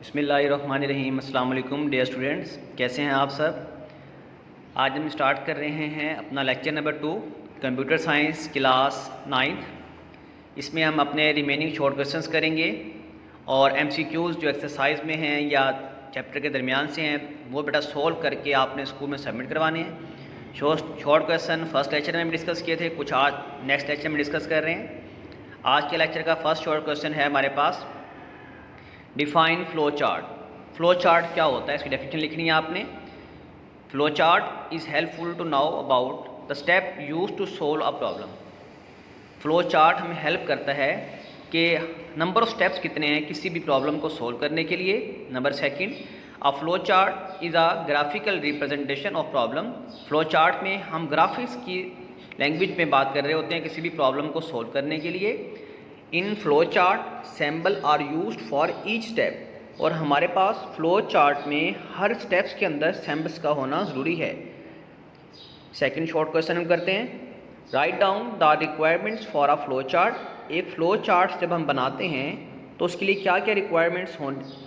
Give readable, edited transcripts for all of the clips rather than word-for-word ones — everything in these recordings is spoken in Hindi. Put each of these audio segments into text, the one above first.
बिस्मिल्लाहिर्रहमानिर्रहीम। अस्सलाम वालेकुम डियर स्टूडेंट्स, कैसे हैं आप सब। आज हम स्टार्ट कर रहे हैं अपना lecture number 2 computer science class 9। इसमें हम अपने रिमेनिंग शॉर्ट क्वेश्चंस करेंगे और एमसीक्यूज़ जो एक्सरसाइज में हैं या चैप्टर के दरमियान से हैं वो बेटा सोल्व करके आपने स्कूल में सबमिट करवाने हैं। शॉर्ट क्वेश्चन फर्स्ट लेक्चर में डिस्कस किए थे, कुछ आज नेक्स्ट लेक्चर में डिस्कस कर रहे हैं। आज के लेक्चर का फर्स्ट शॉर्ट क्वेश्चन है हमारे पास, define flow chart. Flow chart क्या होता है, इसकी डेफिनेशन लिखनी है आपने। Flow chart is helpful to now about the step use to solve a problem. Flow chart हमें हेल्प करता है कि नंबर ऑफ स्टेप्स कितने हैं किसी भी प्रॉब्लम को सोल्व करने के लिए। Number second, a flow chart is a graphical representation of problem. Flow chart में हम ग्राफिक्स की लैंग्वेज में बात कर रहे होते हैं किसी भी प्रॉब्लम को सोल्व करने के लिए। In flow chart symbol are used for each step, और हमारे पास फ्लो चार्ट में हर स्टेप्स के अंदर सिंबल्स का होना ज़रूरी है। सेकंड शॉर्ट क्वेश्चन हम करते हैं, right down the requirements for a flow chart. एक फ्लो चार्ट जब हम बनाते हैं तो उसके लिए क्या क्या रिक्वायरमेंट्स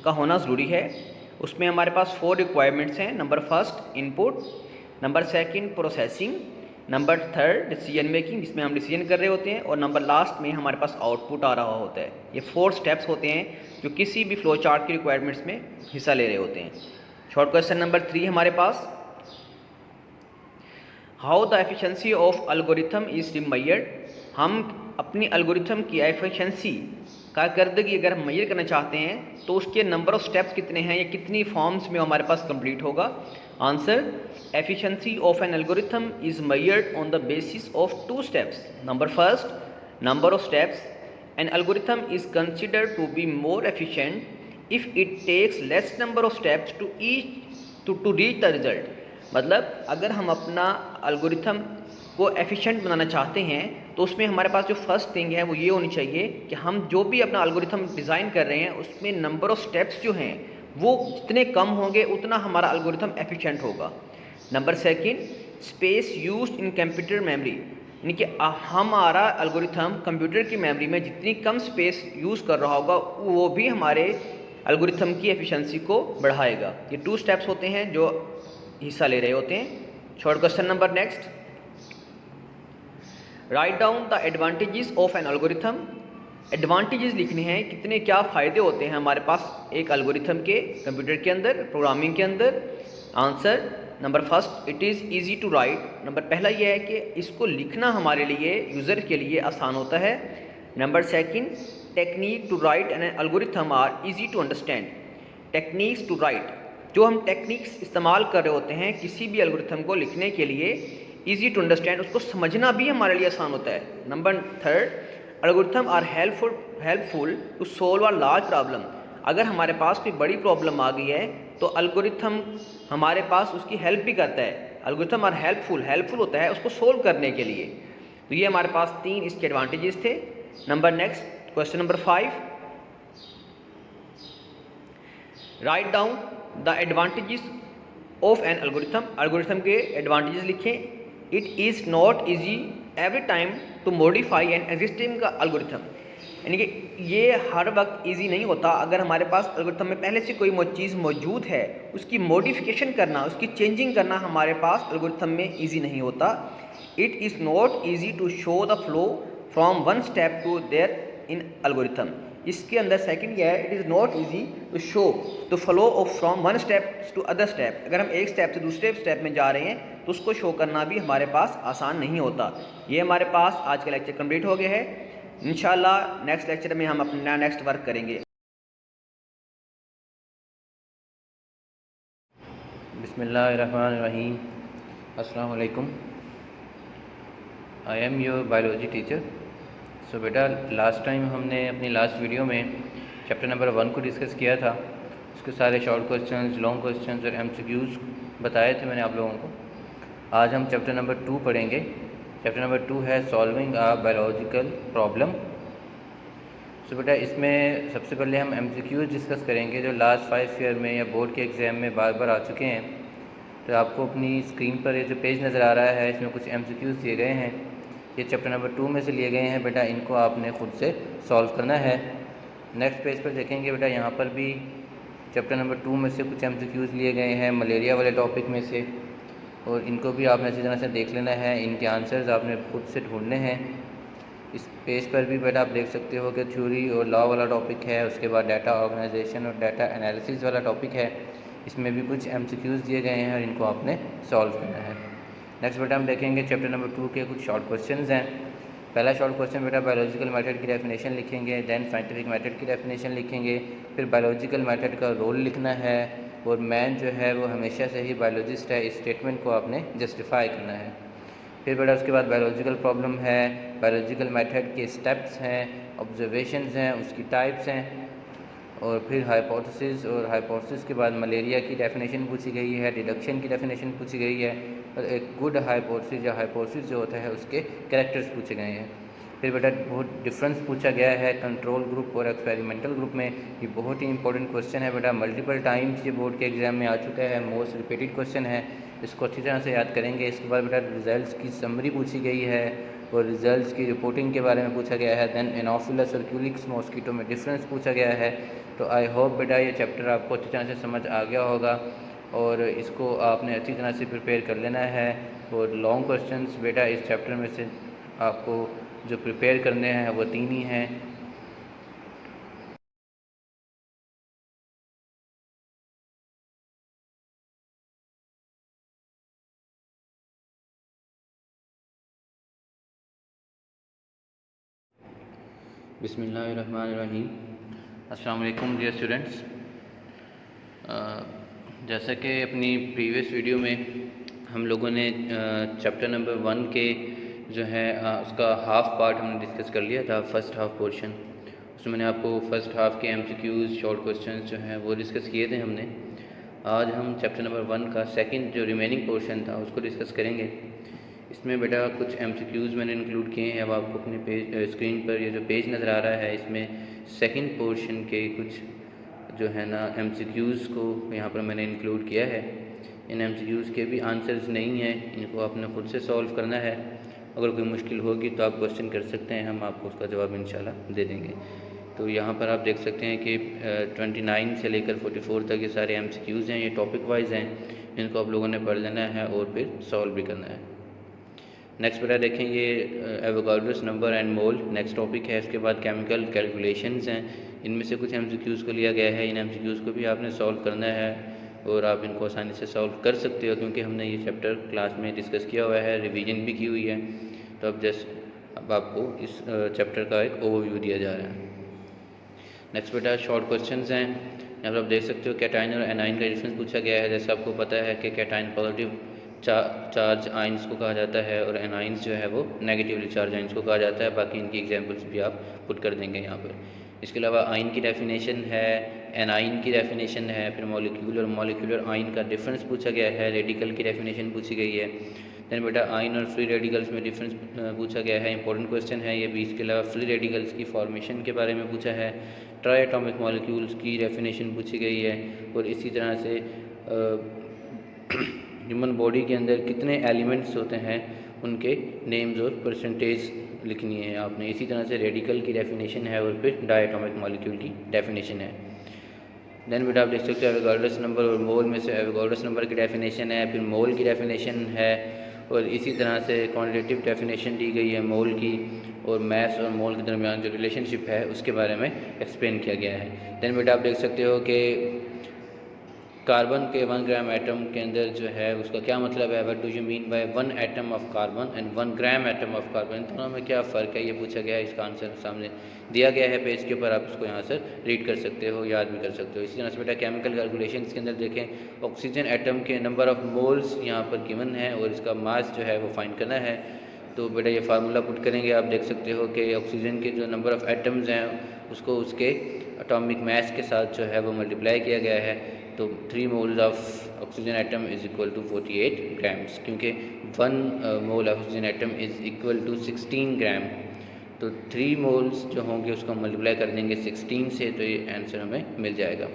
का होना ज़रूरी है। उसमें हमारे पास 4 रिक्वायरमेंट्स हैं। Number first input, number second processing, number third decision making जिसमें हम डिसीजन कर रहे होते हैं, और नंबर लास्ट में हमारे पास आउटपुट आ रहा होता है। ये 4 स्टेप्स होते हैं जो किसी भी फ्लो चार्ट की रिक्वायरमेंट्स में हिस्सा ले रहे होते हैं। शॉर्ट क्वेश्चन नंबर 3 हमारे पास, how the efficiency of algorithm is measured. हम अपनी एल्गोरिथम की एफिशिएंसी कारकर्दगी अगर हम मेजर करना चाहते हैं तो उसके नंबर ऑफ स्टेप्स कितने हैं या कितनी फॉर्म्स में हमारे पास कंप्लीट होगा। Answer, efficiency of an algorithm is measured on the basis of 2 steps. Number first, number of steps. An algorithm is considered to be more efficient if it takes less number of steps to reach the result. मतलब अगर हम अपना एल्गोरिथम को एफिशिएंट बनाना चाहते हैं तो उसमें हमारे पास जो फर्स्ट थिंग है वो ये होनी चाहिए कि हम जो भी अपना एल्गोरिथम डिज़ाइन कर रहे हैं उसमें नंबर ऑफ स्टेप्स जो हैं वो जितने कम होंगे उतना हमारा एल्गोरिथम एफिशिएंट होगा। Number second, space used in computer memory, यानी कि हमारा एल्गोरिथम कंप्यूटर की मेमोरी में जितनी कम स्पेस यूज़ कर रहा होगा वो भी हमारे एल्गोरिथम की एफिशिएंसी को बढ़ाएगा। ये 2 स्टेप्स होते हैं जो हिस्सा ले रहे होते हैं। Short question number next, right down the advantages of an algorithm. Advantages लिखने हैं, कितने क्या फ़ायदे होते हैं हमारे पास एक एल्गोरिथम के कंप्यूटर के अंदर, प्रोग्रामिंग के अंदर। Answer, number first, it is easy to write. Number पहला ये है कि इसको लिखना हमारे लिए यूज़र के लिए आसान होता है। Number second, technique to write an algorithm are easy to understand. Techniques to write, जो हम टेक्निक्स इस्तेमाल कर रहे होते हैं किसी भी एल्गोरिथम को लिखने के लिए, ईजी टू अंडरस्टैंड, उसको समझना भी हमारे लिए आसान होता है। Number third, algorithm are helpful to solve a large problem. अगर हमारे पास कोई बड़ी प्रॉब्लम आ गई है तो एल्गोरिथम हमारे पास उसकी हेल्प भी करता है। एल्गोरिथम आर हेल्पफुल होता है उसको सोल्व करने के लिए। तो ये हमारे पास 3 इसके एडवांटेजेस थे। Number next question number 5, write down the advantages of an algorithm. Algorithm के एडवांटेजेस लिखें। It is not easy every time to modify an existing का एल्गोरिथम, यानी कि ये हर वक्त इजी नहीं होता। अगर हमारे पास एल्गोरिथम में पहले से कोई चीज़ मौजूद है उसकी मॉडिफिकेशन करना, उसकी चेंजिंग करना हमारे पास एल्गोरिथम में इजी नहीं होता। It is not easy to show the flow from one step to there in algorithm. इसके अंदर सेकंड ये है, it is not easy to show the flow of from one step to other step. अगर हम एक स्टेप से दूसरे स्टेप में जा रहे हैं तो उसको शो करना भी हमारे पास आसान नहीं होता। ये हमारे पास आज का लेक्चर कंप्लीट हो गया है। इंशाल्लाह नेक्स्ट लेक्चर में हम अपना नेक्स्ट वर्क करेंगे। बिस्मिल्लाहिर्रहमानिर्रहीम। अस्सलाम वालेकुम। I am your biology teacher. So बेटा, लास्ट टाइम हमने अपनी लास्ट वीडियो में चैप्टर नंबर 1 को डिस्कस किया था। उसके सारे शॉर्ट क्वेश्चंस, लॉन्ग क्वेश्चंस और एमसीक्यूज़ बताए थे मैंने आप लोगों को। आज हम चैप्टर नंबर 2 पढ़ेंगे। चैप्टर नंबर 2 है सॉल्विंग आ बायोलॉजिकल प्रॉब्लम। सो बेटा, इसमें सबसे पहले हम एमसीक्यूज़ डिस्कस करेंगे जो लास्ट 5 ईयर में या बोर्ड के एग्ज़ाम में बार बार आ चुके हैं। तो आपको अपनी स्क्रीन पर ये जो पेज नज़र आ रहा है इसमें कुछ एमसीक्यूज़ दिए गए हैं। ये चैप्टर नंबर 2 में से लिए गए हैं बेटा, इनको आपने ख़ुद से सॉल्व करना है। नेक्स्ट पेज पर देखेंगे बेटा, यहाँ पर भी चैप्टर नंबर 2 में से कुछ MCQs लिए गए हैं मलेरिया वाले टॉपिक में से, और इनको भी आपने अच्छी तरह से देख लेना है। इनके आंसर्स आपने खुद से ढूंढने हैं। इस पेज पर भी बेटा आप देख सकते हो कि थ्योरी और लॉ वाला टॉपिक है, उसके बाद डाटा ऑर्गेनाइजेशन और डाटा एनालिसिस वाला टॉपिक है। इसमें भी कुछ MCQs दिए गए हैं और इनको आपने सॉल्व करना है। नेक्स्ट बेटा हम देखेंगे चैप्टर नंबर 2 के कुछ शॉर्ट क्वेश्चंस हैं। पहला शॉर्ट क्वेश्चन बेटा बायोलॉजिकल मेथड की डेफिनेशन लिखेंगे, देन साइंटिफिक मेथड की डेफिनेशन लिखेंगे, फिर बायोलॉजिकल मेथड का रोल लिखना है, और मैन जो है वो हमेशा से ही बायोलॉजिस्ट है, इस स्टेटमेंट को आपने जस्टिफाई करना है। फिर बेटा उसके बाद बायोलॉजिकल प्रॉब्लम है, बायोलॉजिकल मेथड के स्टेप्स हैं, ऑब्जर्वेशंस हैं, उसकी टाइप्स हैं, और फिर हाइपोथेसिस, और हाइपोथेसिस के बाद मलेरिया की डेफिनेशन पूछी गई है, डिडक्शन की डेफिनेशन पूछी गई है, और एक गुड हाइपोथेसिस या हाइपोथेसिस जो होता है उसके कैरेक्टर्स पूछे गए हैं। फिर बेटा बहुत डिफरेंस पूछा गया है कंट्रोल ग्रुप और एक्सपेरिमेंटल ग्रुप में। ये बहुत ही इंपॉर्टेंट क्वेश्चन है बेटा, मल्टीपल टाइम्स ये बोर्ड के एग्जाम में आ चुका है, मोस्ट रिपीटेड क्वेश्चन है, इसको अच्छी तरह से याद करेंगे। इसके बाद बेटा रिजल्ट्स की समरी पूछी गई है और रिजल्ट्स की रिपोर्टिंग के बारे में पूछा गया है। देन एनोफिलस और क्यूलिक्स मॉस्किटो में डिफरेंस पूछा गया है। तो आई होप बेटा ये चैप्टर आपको अच्छी तरह से समझ आ गया होगा, और इसको आपने अच्छी तरह से प्रिपेयर कर लेना है। और लॉन्ग क्वेश्चंस बेटा इस चैप्टर में से आपको जो प्रिपेयर करने हैं वो 3 ही हैं। बिस्मिल्लाहिर्रहमानिर्रहीम। अस्सलाम वालेकुम डियर स्टूडेंट्स। जैसा कि अपनी प्रीवियस वीडियो में हम लोगों ने चैप्टर नंबर 1 के जो है उसका हाफ़ पार्ट हमने डिस्कस कर लिया था, फ़र्स्ट हाफ़ पोर्शन। उसमें मैंने आपको फ़र्स्ट हाफ़ के MCQs शॉर्ट क्वेश्चंस जो हैं वो डिस्कस किए थे हमने। आज हम चैप्टर नंबर 1 का सेकंड जो रिमेनिंग पोर्शन था उसको डिस्कस करेंगे। इसमें बेटा कुछ MCQs मैंने इंक्लूड किए हैं। अब आपको अपने पेज स्क्रीन पर ये जो पेज नज़र आ रहा है इसमें सेकंड पोर्शन के कुछ जो है ना MCQs को यहाँ पर मैंने इंक्लूड किया है। इन MCQs के भी आंसर्स नहीं हैं, इनको आपने खुद से सॉल्व करना है। अगर कोई मुश्किल होगी तो आप क्वेश्चन कर सकते हैं, हम आपको उसका जवाब इंशाल्लाह दे देंगे। तो यहाँ पर आप देख सकते हैं कि 29 से लेकर 44 तक ये सारे MCQs हैं, ये टॉपिक वाइज हैं, इनको आप लोगों ने पढ़ लेना है और फिर सॉल्व भी करना है। नेक्स्ट बेटा देखेंगे Avogadro's number and mole, next topic है। इसके बाद केमिकल कैलकुलेशंस हैं, इनमें से कुछ MCQs को लिया गया है। इन MCQs को भी आपने सॉल्व करना है और आप इनको आसानी से सॉल्व कर सकते हो क्योंकि हमने ये चैप्टर क्लास में डिस्कस किया हुआ है, रिवीजन भी की हुई है। तो अब आपको इस चैप्टर का एक ओवरव्यू दिया जा रहा है। नेक्स्ट बेटा शॉर्ट क्वेश्चंस हैं। यहाँ पर आप देख सकते हो कैटाइन और एनाइन का डिफरेंस पूछा गया है। जैसे आपको पता है कि कैटाइन पॉजिटिव चार्ज आइंस को कहा जाता है और एनाइंस जो है वो नेगेटिवली चार्ज आइंस को कहा जाता है। बाकी इनकी एग्जांपल्स भी आप पुट कर देंगे यहाँ पर। इसके अलावा आइन की डेफिनेशन है, एनाइन की डेफिनेशन है, फिर मॉलिक्यूल और मॉलिक्यूलर आइन का डिफरेंस पूछा गया है, रेडिकल की डेफिनेशन पूछी गई है। दैन बेटा आइन और फ्री रेडिकल्स में डिफरेंस पूछा गया है, इंपॉर्टेंट क्वेश्चन है ये भी। इसके अलावा फ्री रेडिकल्स की फॉर्मेशन के बारे में पूछा है, ट्राई एटॉमिक मॉलिक्यूल्स की डेफिनेशन पूछी गई है, और इसी तरह से ह्यूमन बॉडी के अंदर कितने एलिमेंट्स होते हैं उनके नेम्स और परसेंटेज लिखनी है आपने। इसी तरह से रेडिकल की डेफिनेशन है और फिर डायटोमिक मॉलिक्यूल की डेफिनेशन है। देन बेटा आप देख सकते हो एवोगाड्रोस नंबर और मोल में से एवोगाड्रोस नंबर की डेफिनेशन है, फिर मोल की डेफिनेशन है, और इसी तरह से क्वांटिटेटिव डेफिनेशन दी गई है मोल की, और मैस और मोल के दरमियान जो रिलेशनशिप है उसके बारे में एक्सप्लेन किया गया है। देन बेटा आप देख सकते हो कि कार्बन के 1 ग्राम एटम के अंदर जो है उसका क्या मतलब है, what do you mean by 1 atom of carbon and 1 gram atom of carbon, इन दोनों में क्या फ़र्क है ये पूछा गया है। इसका आंसर सामने दिया गया है पेज के ऊपर, आप इसको यहाँ से रीड कर सकते हो, याद भी कर सकते हो। इसी तरह से बेटा केमिकल कैलकुलेशंस के अंदर देखें, ऑक्सीजन एटम के नंबर ऑफ़ मोल्स यहाँ पर गिवन है और इसका मास जो है वो फाइंड करना है। तो बेटा ये फार्मूला पुट करेंगे, आप देख सकते हो कि ऑक्सीजन के जो नंबर ऑफ़ एटम्स हैं उसको उसके एटॉमिक मास के साथ जो है वो मल्टीप्लाई किया गया है। तो 3 moles of oxygen atom is equal to 48 grams, क्योंकि 1 mole of oxygen atom is equal to 16 gram. तो 3 मोल्स जो होंगे उसको मल्टीप्लाई कर देंगे 16 से, तो ये आंसर हमें मिल जाएगा।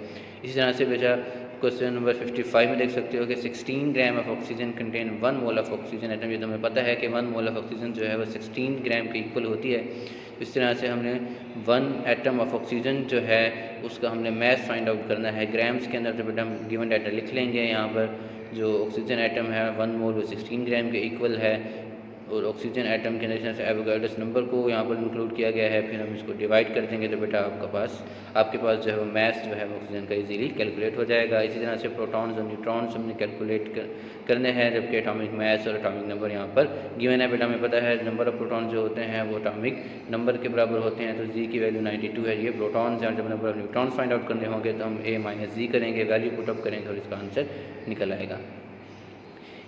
इसी तरह से बेटा क्वेश्चन नंबर 55 में देख सकते हो कि 16 gram of oxygen contain 1 mole of oxygen atom. ये तो हमें पता है कि 1 मोल ऑफ ऑक्सीजन जो है वो 16 ग्राम के इक्वल होती है। इस तरह से हमने 1 एटम ऑफ ऑक्सीजन जो है उसका हमने मैथ फाइंड आउट करना है। ग्राम्स के अंदर तो बेटा हम गिवन डाटा लिख लेंगे। यहाँ पर जो ऑक्सीजन एटम है 1 मोल वो 16 ग्राम के इक्वल है, और ऑक्सीजन एटम के अंदर से एवोगाड्रोस नंबर को यहाँ पर इंक्लूड किया गया है। फिर हम इसको डिवाइड कर देंगे तो बेटा आपके पास जो है वो मैथ जो है ऑक्सीजन का इजीली कैलकुलेट हो जाएगा। इसी तरह से प्रोटॉन्स और न्यूट्रॉन्स हमने कैलकुलेट करने हैं, जबकि एटॉमिक मैथ और एटॉमिक नंबर यहाँ पर गिवन है। बेटा हमें पता है नंबर ऑफ प्रोटॉन जो होते हैं वो एटॉमिक नंबर के बराबर होते हैं, तो जी की वैल्यू 92 है। ये प्रोटॉन्स हैं। जब number of neutrons find out करने होंगे तो हम A-Z करेंगे, वैल्यू पुटअप करेंगे और इसका आंसर निकल आएगा।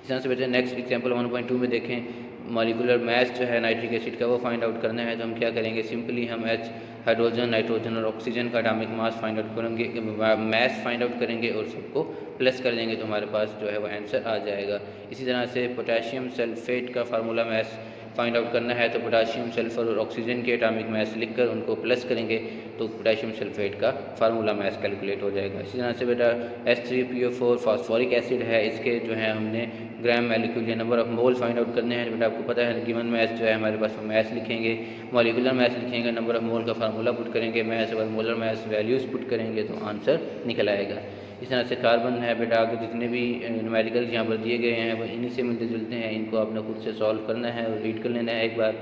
इस तरह से बेटा नेक्स्ट एग्जाम्पल 1.2 में देखें, मॉलिकुलर मैथ जो है नाइट्रिक एसिड का वो फाइंड आउट करना है। तो हम क्या करेंगे, सिंपली हम हाइड्रोजन, नाइट्रोजन और ऑक्सीजन का एटॉमिक मास फाइंड आउट करेंगे, मैथ फाइंड आउट करेंगे और सबको प्लस कर देंगे तो हमारे पास जो है वो आंसर आ जाएगा। इसी तरह से पोटेशियम सल्फेट का फार्मूला मैथ फाइंड आउट करना है, तो पोटेशियम सल्फर और ऑक्सीजन के एटॉमिक मास लिखकर उनको प्लस करेंगे तो पोटेशियम सल्फेट का फार्मूला मास कैलकुलेट हो जाएगा। इसी तरह से बेटा H3PO4 फास्फोरिक एसिड है, इसके जो है हमने ग्राम मॉलिक्यूल या number of mole find out करने हैं। बेटा आपको पता है गिवन मैथ जो है हमारे पास मैथ लिखेंगे, मॉलिकुलर मैथ लिखेंगे, नंबर ऑफ मोल का फार्मूला पुट करेंगे, मैथ और मोलर मैथ वैल्यूज़ पुट करेंगे तो आंसर निकल आएगा। इस तरह से कार्बन है बेटा, आगे जितने भी न्यूमेरिकल्स यहाँ पर दिए गए हैं वो इन्हीं से मिलते जुलते हैं, इनको आपने खुद से सॉल्व करना है और रीड कर लेना है एक बार।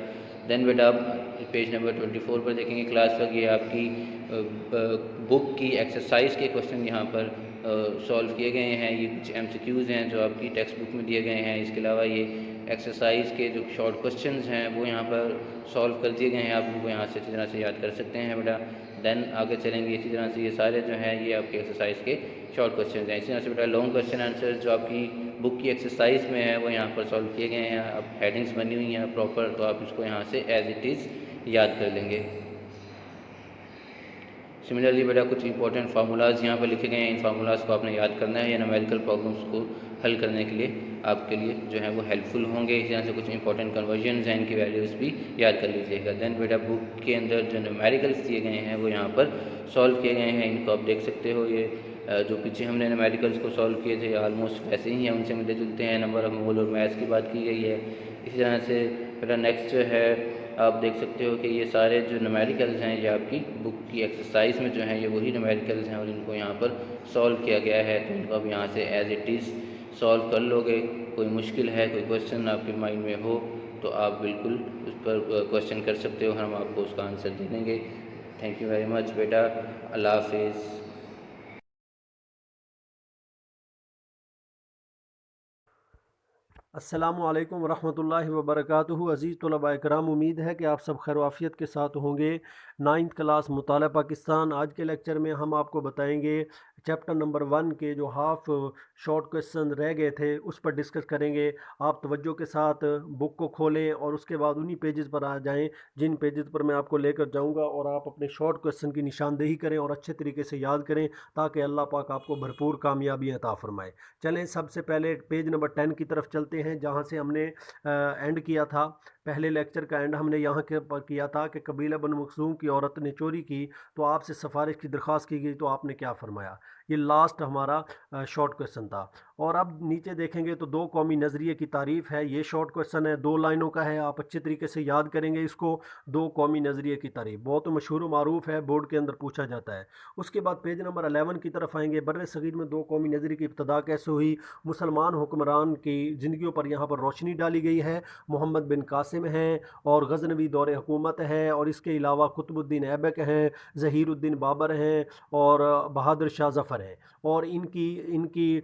देन बेटा आप पेज नंबर 24 पर देखेंगे क्लास वर्क, ये आपकी बुक की एक्सरसाइज के क्वेश्चन यहाँ पर सॉल्व किए गए हैं। ये कुछ MCQs हैं जो आपकी टेक्स्ट बुक में दिए गए हैं। इसके अलावा ये एक्सरसाइज के जो शॉर्ट क्वेश्चंस हैं वो यहाँ पर सॉल्व कर दिए गए हैं, आप उनको यहाँ से अच्छी तरह से याद कर सकते हैं बेटा। देन आगे चलेंगे, इसी तरह से ये सारे जो हैं ये आपके एक्सरसाइज के शॉर्ट क्वेश्चन हैं। इसी तरह से बेटा लॉन्ग क्वेश्चन आंसर जो आपकी बुक की एक्सरसाइज में है वो यहाँ पर सॉल्व किए गए हैं। अब हेडिंग्स बनी हुई हैं प्रॉपर, तो आप इसको यहाँ से एज इट इज़ याद कर लेंगे। सिमिलरली बेटा कुछ इंपॉर्टेंट फार्मूलाज यहाँ पर लिखे गए हैं, इन फार्मूलाज को आपने याद करना है या न्यूमेरिकल प्रॉब्लम्स को हल करने के लिए आपके लिए जो है वो हेल्पफुल होंगे। इसी तरह से कुछ इंपॉर्टेंट कन्वर्जन्स हैं, इनकी वैल्यूज़ भी याद कर लीजिएगा। देन बेटा बुक के अंदर जो न्यूमेरिकल्स दिए गए हैं वो यहाँ पर सॉल्व किए गए हैं, इनको आप देख सकते हो। ये जो पीछे हमने न्यूमेरिकल्स को सॉल्व किए थे ऑलमोस्ट वैसे ही हैं, उनसे मिलते जुलते हैं। नंबर ऑफ मोल और मैथ्स की बात की गई है। इसी तरह से बेटा नेक्स्ट जो है आप देख सकते हो कि ये सारे जो न्यूमेरिकल्स हैं ये आपकी बुक की एक्सरसाइज में जो हैं ये वही न्यूमेरिकल्स हैं और इनको यहाँ पर सॉल्व किया गया है। तो इनको आप यहाँ से एज इट इज़ सॉल्व कर लोगे। कोई मुश्किल है, कोई क्वेश्चन आपके माइंड में हो तो आप बिल्कुल उस पर क्वेश्चन कर सकते हो, हम आपको उसका आंसर दे देंगे। थैंक यू वेरी मच बेटा, अल्लाह हाफिज़। अस्सलामुअलैकुम वरहमतुल्लाहि वबरकातुहू। अज़ीज़ तलबा इकराम, उम्मीद है कि आप सब खैर वाफियत के साथ होंगे। 9th क्लास मुताला पाकिस्तान, आज के लेक्चर में हम आपको बताएंगे चैप्टर नंबर 1 के जो हाफ शॉर्ट क्वेश्चन रह गए थे उस पर डिस्कस करेंगे। आप तवज्जो के साथ बुक को खोलें और उसके बाद उन्हीं पेजेस पर आ जाएं जिन पेजेस पर मैं आपको लेकर जाऊंगा, और आप अपने शॉर्ट क्वेश्चन की निशानदेही करें और अच्छे तरीके से याद करें ताकि अल्लाह पाक आपको भरपूर कामयाबी अता फरमाए। चलें सबसे पहले पेज नंबर 10 की तरफ चलते हैं जहाँ से हमने एंड किया था। पहले लेक्चर का एंड हमने यहाँ के पर किया था कि कबीला बन मखसूम की औरत ने चोरी की तो आपसे सिफारिश की दरख्वास्त की गई, तो आपने क्या फरमाया। ये लास्ट हमारा शॉर्ट क्वेश्चन था। और अब नीचे देखेंगे तो दो कौमी नज़रिए की तारीफ़ है। ये शॉर्ट क्वेश्चन है, 2 लाइनों का है, आप अच्छे तरीके से याद करेंगे इसको। दो कौमी नज़रिए की तारीफ़ बहुत मशहूर मारूफ है, बोर्ड के अंदर पूछा जाता है। उसके बाद पेज नंबर 11 की तरफ आएंगे। बर्र सगीर में दो कौमी नज़रिए की इब्तदा कैसे हुई, मुसलमान हुक्मरान की ज़िंदगियों पर यहाँ पर रोशनी डाली गई है। मोहम्मद बिन कासिम हैं और गज़नवी दौर हुकूमत है, और इसके अलावा कुतुबुद्दीन ऐबक हैं, ज़हीरुद्दीन बाबर हैं और बहादुर शाह ज़फ़र हैं। और इनकी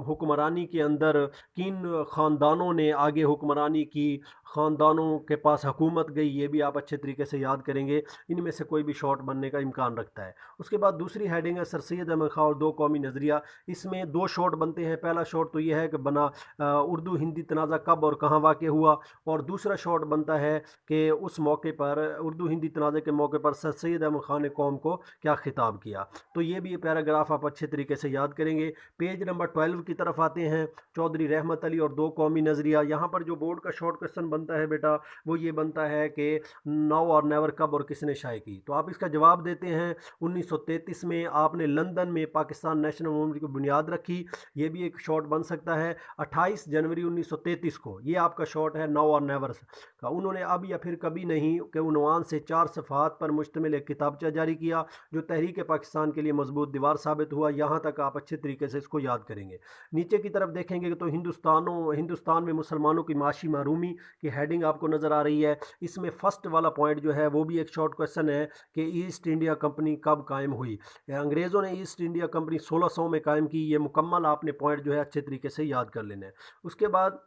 हुक्मरानी के अंदर किन ख़ानदानों ने आगे हुक्मरानी की, ख़ानदानों के पास हुकूमत गई, ये भी आप अच्छे तरीके से याद करेंगे। इनमें से कोई भी शॉर्ट बनने का इम्कान रखता है। उसके बाद दूसरी हेडिंग है सर सैयद अहमद खां और दो कौमी नज़रिया। इसमें 2 शॉर्ट बनते हैं। पहला शॉर्ट तो ये है कि बना उर्दू हिंदी तनाज़ा कब और कहाँ वाक़ हुआ, और दूसरा दूसरा शॉट बनता है कि उस मौके पर उर्दू हिंदी तनाज़े के मौके पर सर सैयद अहमद ख़ान ने कौम को क्या खिताब किया। तो ये भी पैराग्राफ आप अच्छे तरीके से याद करेंगे। पेज नंबर 12 की तरफ आते हैं। चौधरी रहमत अली और दो कौमी नज़रिया। यहाँ पर जो बोर्ड का शॉर्ट क्वेश्चन बनता है बेटा वो ये बनता है कि नाउ और नेवर कब और किसने शाये की। तो आप इसका जवाब देते हैं 1933 में आपने लंदन में पाकिस्तान नेशनल मूवमेंट की बुनियाद रखी। ये भी एक शॉट बन सकता है। 28 जनवरी 1933 को ये आपका शॉट है नाउ और नेवर का। उन्होंने अब या फिर कभी नहीं के उन्वान से 4 सफ़हात पर मुश्तमिल एक किताबचा जारी किया जो तहरीक पाकिस्तान के लिए मजबूत दीवार साबित हुआ। यहाँ तक आप अच्छे तरीके से इसको याद करेंगे। नीचे की तरफ देखेंगे तो हिंदुस्तान में मुसलमानों की माशी महरूमी की हेडिंग आपको नज़र आ रही है। इसमें फ़र्स्ट वाला पॉइंट जो है वो भी एक शॉर्ट क्वेश्चन है कि ईस्ट इंडिया कंपनी कब कायम हुई। अंग्रेज़ों ने ईस्ट इंडिया कंपनी 1600 में कायम की। ये मुकम्मल आपने पॉइंट जो है अच्छे तरीके से याद कर लेना है। उसके बाद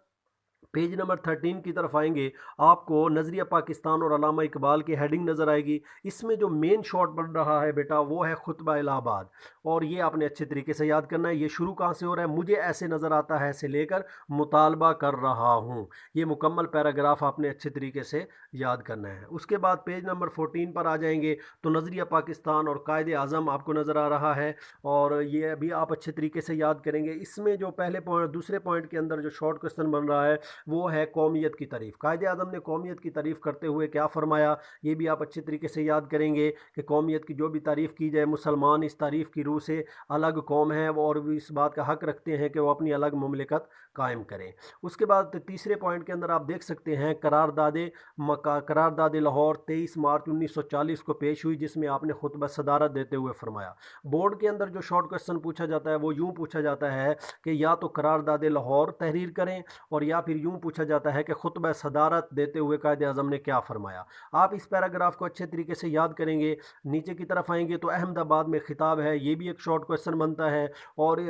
पेज नंबर 13 की तरफ आएंगे, आपको नज़रिया पाकिस्तान और अल्लामा इकबाल की हेडिंग नज़र आएगी। इसमें जो मेन शॉट बन रहा है बेटा वो है खुतबा इलाहाबाद, और ये आपने अच्छे तरीके से याद करना है। ये शुरू कहाँ से हो रहा है, मुझे ऐसे नज़र आता है से लेकर मुतालबा कर रहा हूँ। ये मुकम्मल पैराग्राफ आपने अच्छे तरीके से याद करना है। उसके बाद पेज नंबर 14 पर आ जाएंगे तो नज़रिया पाकिस्तान और कायदे आज़म आपको नज़र आ रहा है, और ये भी आप अच्छे तरीके से याद करेंगे। इसमें जो पहले पॉइंट दूसरे पॉइंट के अंदर जो शॉर्ट क्वेश्चन बन रहा है वो है कौमियत की तारीफ़। कायदे आज़म ने कौमियत की तारीफ़ करते हुए क्या फ़रमाया, ये भी आप अच्छे तरीके से याद करेंगे कि कौमियत की जो भी तारीफ़ की जाए, मुसलमान इस तारीफ़ की रूह से अलग कौम है वो, और भी इस बात का हक़ रखते हैं कि वो अपनी अलग मुमलिकत कायम करें। उसके बाद तीसरे पॉइंट के अंदर आप देख सकते हैं करारदाद लाहौर 23 मार्च 1940 को पेश हुई, जिसमें आपने खुतबा सदारत देते हुए फ़रमाया। बोर्ड के अंदर जो शॉर्ट क्वेश्चन पूछा जाता है वो यूँ पूछा जाता है कि या तो करारदाद लाहौर तहरीर करें, और या फिर यूँ पूछा जाता है कि खुतबा सदारत देते हुए कायदे आज़म ने क्या फ़रमाया। आप इस पैराग्राफ को अच्छे तरीके से याद करेंगे। नीचे की तरफ आएंगे तो अहमदाबाद में खिताब है, ये भी एक शॉर्ट क्वेश्चन बनता है। और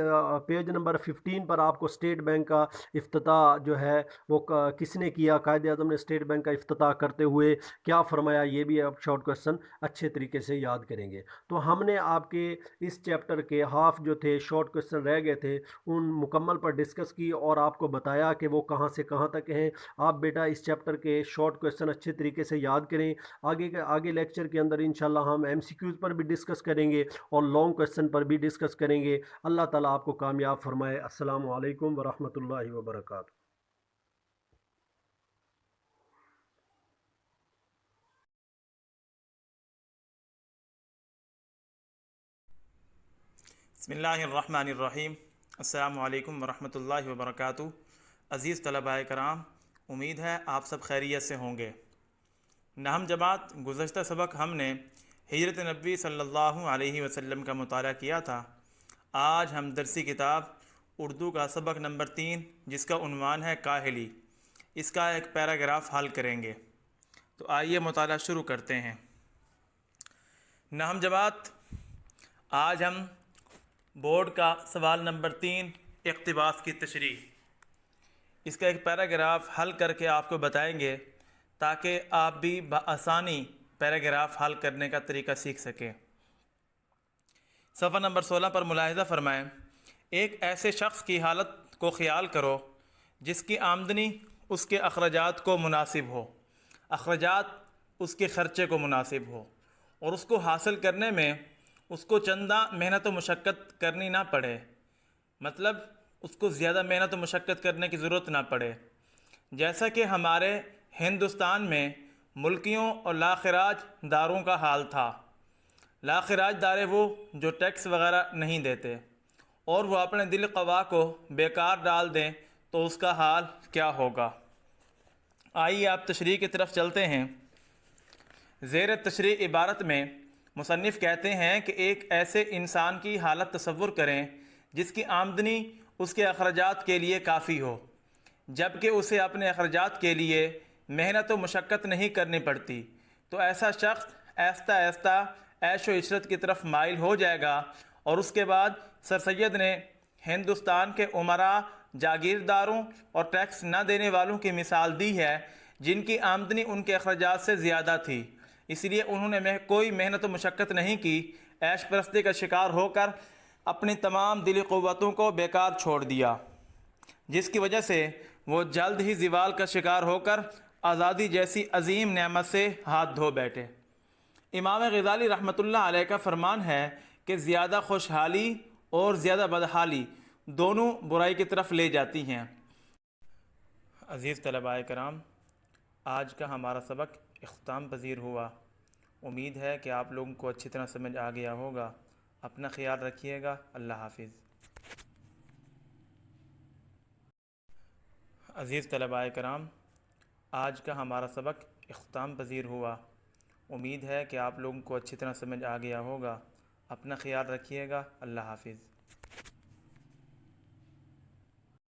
पेज नंबर 15 पर आपको स्टेट बैंक का इफ्तिताह जो है वो किसने किया, कायदे आज़म ने स्टेट बैंक का इफ्तिताह करते हुए क्या फ़रमाया, ये भी आप शॉर्ट क्वेश्चन अच्छे तरीके से याद करेंगे। तो हमने आपके इस चैप्टर के हाफ जो थे शॉर्ट क्वेश्चन रह गए थे उन मुकम्मल पर डिस्कस की, और आपको बताया कि वो कहाँ से कहाँ तक हैं। आप बेटा इस चैप्टर के शॉर्ट क्वेश्चन अच्छे तरीके से याद करें। आगे लेक्चर के अंदर इंशाल्लाह हम MCQs पर भी डिस्कस करेंगे और लॉन्ग क्वेश्चन पर भी डिस्कस करेंगे। अल्लाह ताला आपको कामयाब फरमाए। अस्सलामु अलैकुम वरहमतुल्लाहि वबरकातुहू। बिस्मिल्लाहिर्रहमानिर्रहीम। अस्सलामु अलैकुम वरहमतुल्लाहि वबरकातुहू। अज़ीज़ तलबाए कराम, उम्मीद है आप सब खैरियत से होंगे। नहम जमात गुज़श्ता सबक हमने हिजरत नबी सल्लल्लाहु अलैहि वसल्लम का मुताला किया था। आज हम दरसी किताब उर्दू का सबक नंबर 3 जिसका उन्वान है काहिली, इसका एक पैराग्राफ हल करेंगे। तो आइए मुताला शुरू करते हैं। नहम जमात आज हम बोर्ड का सवाल नंबर 3 इक़्तिबास की तशरीह, इसका एक पैराग्राफ हल करके आपको बताएंगे ताकि आप भी बआसानी पैराग्राफ हल करने का तरीका सीख सकें। सफ़ा नंबर 16 पर मुलाहिज़ा फ़रमाएं, एक ऐसे शख्स की हालत को ख़याल करो जिसकी आमदनी उसके अखराजात को मुनासिब हो, अखराजात उसके ख़र्चे को मुनासिब हो, और उसको हासिल करने में उसको चंदा मेहनत व मुशक्क़त करनी ना पड़े, मतलब उसको ज़्यादा मेहनत व मुशक्क़त करने की ज़रूरत ना पड़े। जैसा कि हमारे हिंदुस्तान में मुल्कियों और लाखराज दारों का हाल था। लाखराज दारे वो जो टैक्स वग़ैरह नहीं देते और वो अपने दिल क़वा को बेकार डाल दें तो उसका हाल क्या होगा। आइए आप तशरीह की तरफ चलते हैं। ज़ेर तशरीह इबारत में मुसन्निफ़ कहते हैं कि एक ऐसे इंसान की हालत तसव्वुर करें जिसकी आमदनी उसके अखराजात के लिए काफ़ी हो, जबकि उसे अपने अखराजात के लिए मेहनत व मुशक्क़त नहीं करनी पड़ती। तो ऐसा शख्स आहिस्ता आहिस्ता ऐश व इशरत की तरफ माइल हो जाएगा। और उसके बाद सर सैयद ने हिंदुस्तान के उमरा, जागीरदारों और टैक्स न देने वालों की मिसाल दी है जिनकी आमदनी उनके अखराजात से ज़्यादा थी, इसलिए उन्होंने कोई मेहनत व मुशक्क़त नहीं की, ऐश परस्ती का शिकार होकर अपनी तमाम दिली क़ुव्वतों को बेकार छोड़ दिया, जिसकी वजह से वो जल्द ही ज़वाल का शिकार होकर आज़ादी जैसी अजीम नेमत से हाथ धो बैठे। इमाम गज़ाली रहमतुल्लाह अलैह का फरमान है कि ज़्यादा खुशहाली और ज़्यादा बदहाली दोनों बुराई की तरफ ले जाती हैं। अज़ीज़ तलबाए कराम, आज का हमारा सबक इख्तिताम पज़ीर हुआ। उम्मीद है कि आप लोगों को अच्छी तरह समझ आ गया होगा। अपना ख्याल रखिएगा। अल्लाह हाफिज़। अज़ीज़ तलबाए कराम, आज का हमारा सबक इख्तिताम पज़ीर हुआ। उम्मीद है कि आप लोगों को अच्छी तरह समझ आ गया होगा। अपना ख्याल रखिएगा। अल्लाह हाफिज़।